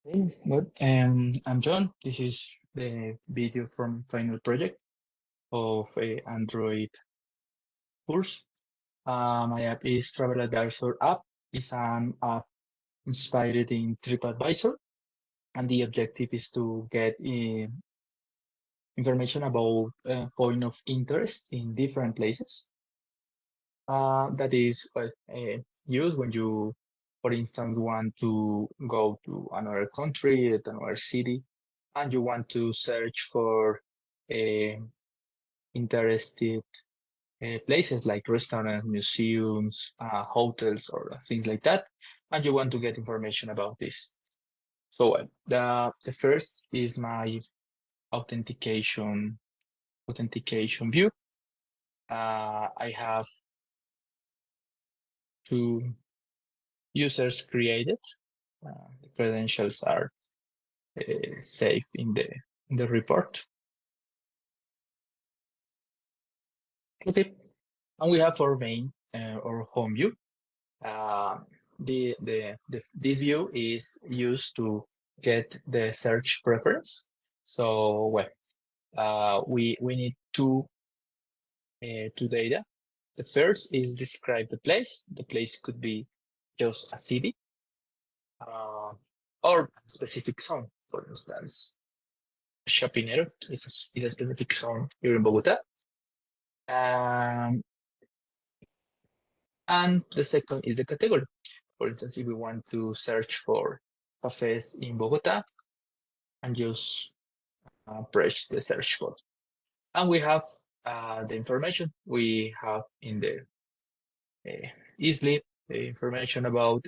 Okay, good. I'm John. This is the video from final project of a Android course. My app is Travel Advisor app. It's an app inspired in TripAdvisor, and the objective is to get information about point of interest in different places. That is used when you, for instance, want to go to another country, to another city, and you want to search for interested places like restaurants, museums, hotels, or things like that, and you want to get information about this. So the first is my authentication view. I have two users created. The credentials are safe in the report. Okay, and we have our main or home view. This view is used to get the search preference. So well, we need two data. The first is describe the place. The place could be just a city or a specific zone. For instance, Chapinero is a specific zone here in Bogota. And the second is the category. For instance, if we want to search for cafes in Bogota and just press the search code. And we have the information we have in the easily the information about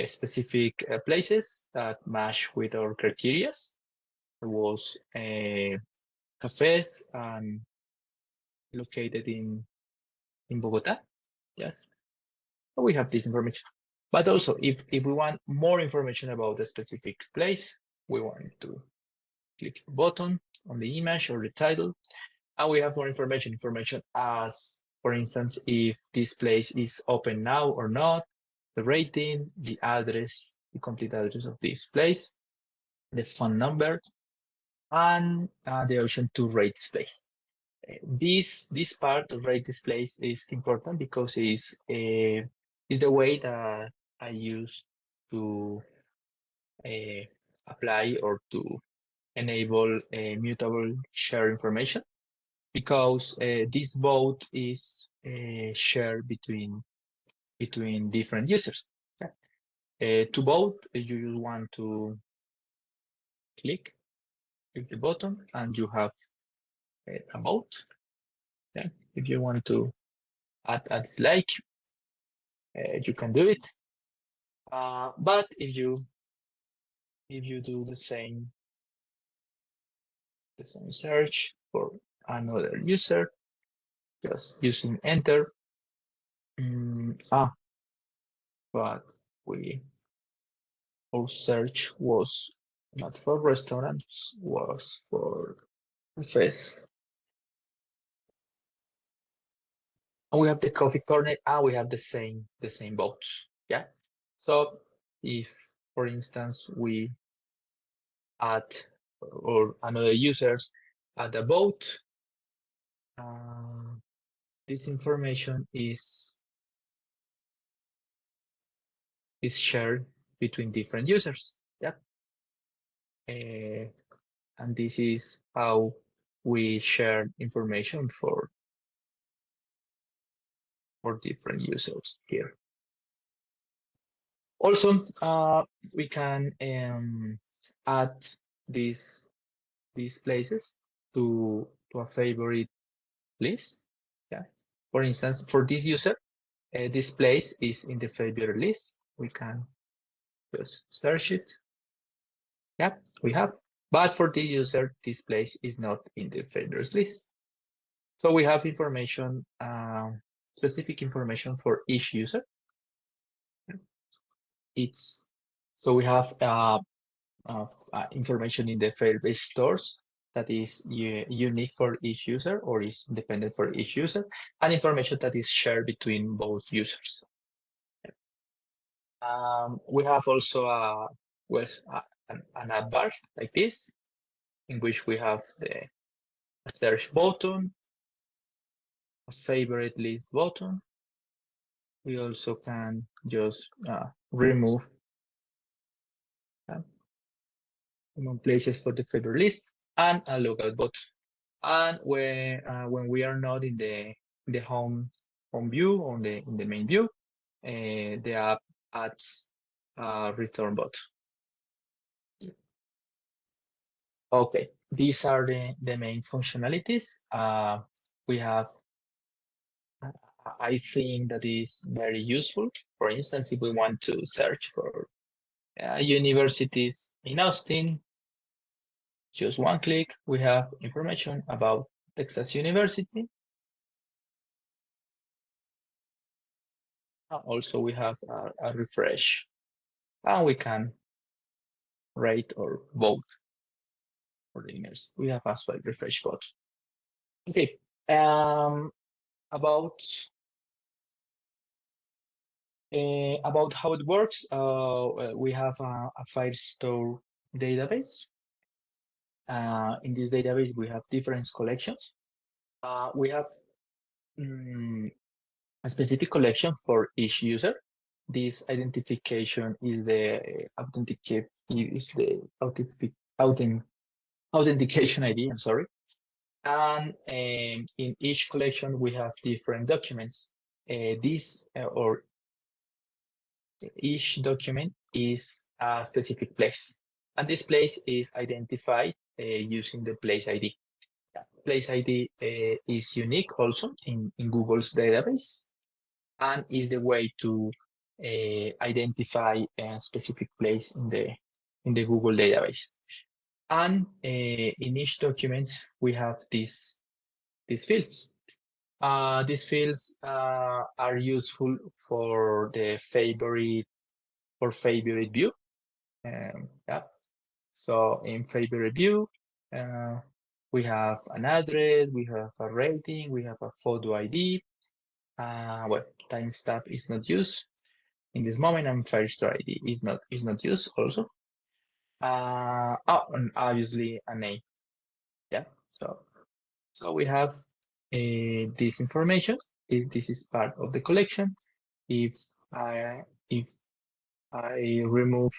specific places that match with our criteria. There was cafes and located in Bogota. Yes, we have this information. But also, if we want more information about a specific place, we want to click the button on the image or the title, and we have more information as, for instance, if this place is open now or not, the rating, the address, the complete address of this place, the phone number, and the option to rate this place. This part of rate this place is important because it's the way that I use to apply or to enable a mutable share information, because this vote is shared between different users. To vote, you just want to click the button and you have a vote. Okay? If you want to add a dislike, you can do it. But if you do the same search for another user, just using enter. But our search was not for restaurants, was for cafes. And we have the coffee corner, and we have the same votes. Yeah. So if, for instance, we add or another users add a vote, this information is shared between different users. Yeah. And this is how we share information for different users here. Also, we can add these places to a favorite list. Yeah. For instance, for this user, this place is in the favorite list. We can just search it. Yeah, we have. But for this user, this place is not in the favorites list. So we have information, specific information for each user. So we have information in the favorite stores that is unique for each user or is independent for each user, and information that is shared between both users. We have also was an app bar like this, in which we have the search button, a favorite list button. We also can just remove places for the favorite list and a logout button. And when we are not in the home view in the main view, the app adds a return button. Okay, these are the main functionalities. We have, I think that is very useful. For instance, if we want to search for universities in Austin, just one click, we have information about Texas University. Also, we have a refresh, and we can rate or vote for the winners. We have as well refresh button. Okay, about how it works, we have a Firestore database. In this database, we have different collections. We have a specific collection for each user. This identification is the authentication ID. I'm sorry. And in each collection, we have different documents. Or each document is a specific place, and this place is identified using the place ID. Place ID is unique also in Google's database, and is the way to identify a specific place in the Google database. And in each document, we have these fields. These fields are useful for the favorite view. Yeah. So in favorite view, we have an address, we have a rating, we have a photo ID. Well, timestamp is not used in this moment, and Firestore ID is not used also. And obviously a name. Yeah. So we have this information. This is part of the collection. If I remove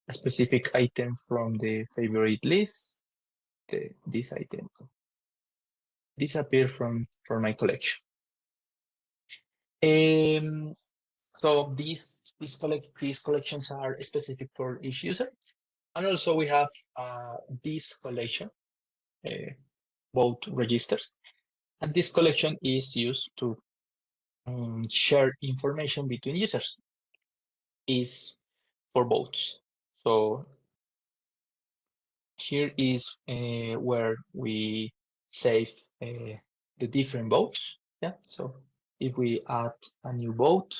a specific item from the favorite list, this item disappear from my collection. So these collections are specific for each user, and also we have this collection, both registers, and this collection is used to share information between users. Is for votes. So here is where we save the different votes. Yeah. So if we add a new vote,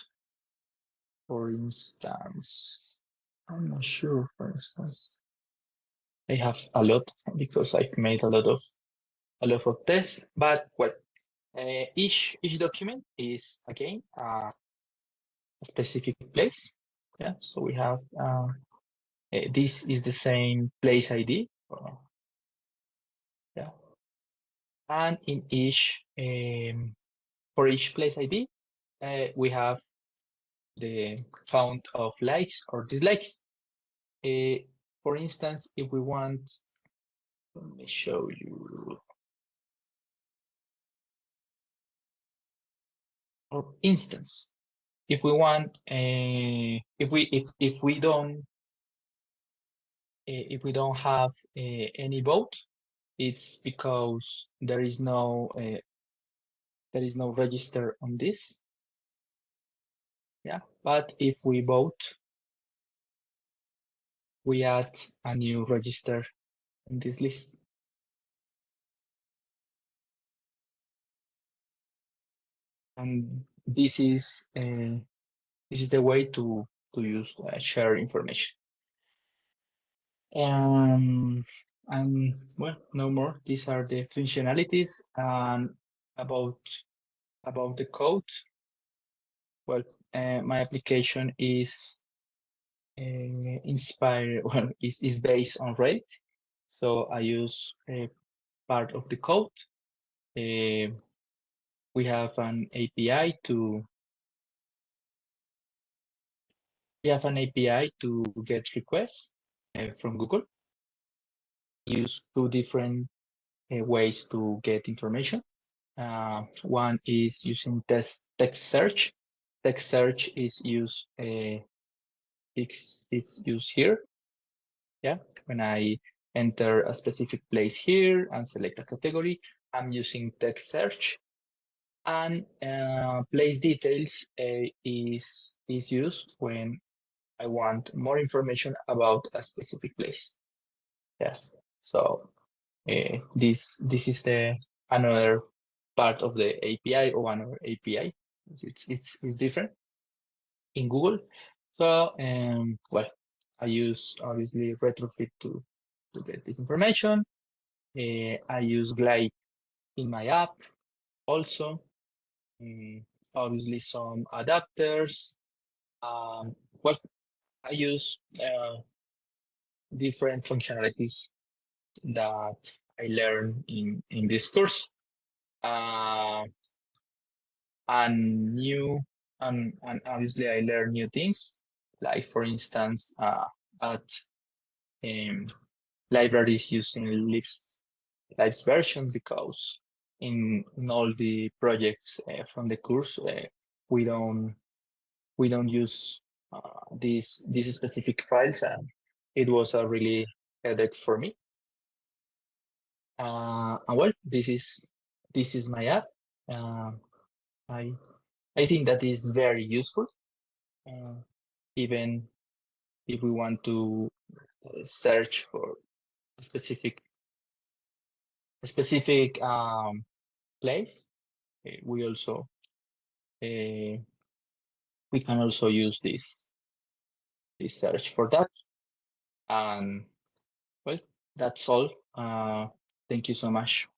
for instance, I'm not sure. For instance, I have a lot because I've made a lot of tests. But well, each document is again a specific place. Yeah. So we have this is the same place ID. Yeah. And in each for each place ID, we have the count of likes or dislikes. For instance, if we want, let me show you. For instance, if we want, if we don't have any vote, it's because there is no register on this. Yeah, but if we vote, we add a new register in this list. And this is the way to use share information. And well, no more. These are the functionalities. And about the code. Well, my application is inspire well, is based on Reddit. So I use a part of the code. We have an API to get requests from Google. Use two different ways to get information. One is using text search. Text search is used it's used here. Yeah, when I enter a specific place here and select a category, I'm using text search. And place details is used when I want more information about a specific place. Yes, so this is the another part of the API or another API. It's different in Google. So well, I use obviously Retrofit to get this information. I use Glide in my app also. Obviously some adapters. Well, I use different functionalities that I learned in this course. And obviously I learn new things, like for instance at libraries using Libs version, because in all the projects from the course we don't use these specific files, and it was a really headache for me. And well, this is my app. I think that is very useful, even if we want to search for a specific place. We also we can also use this search for that. And well, that's all. Thank you so much.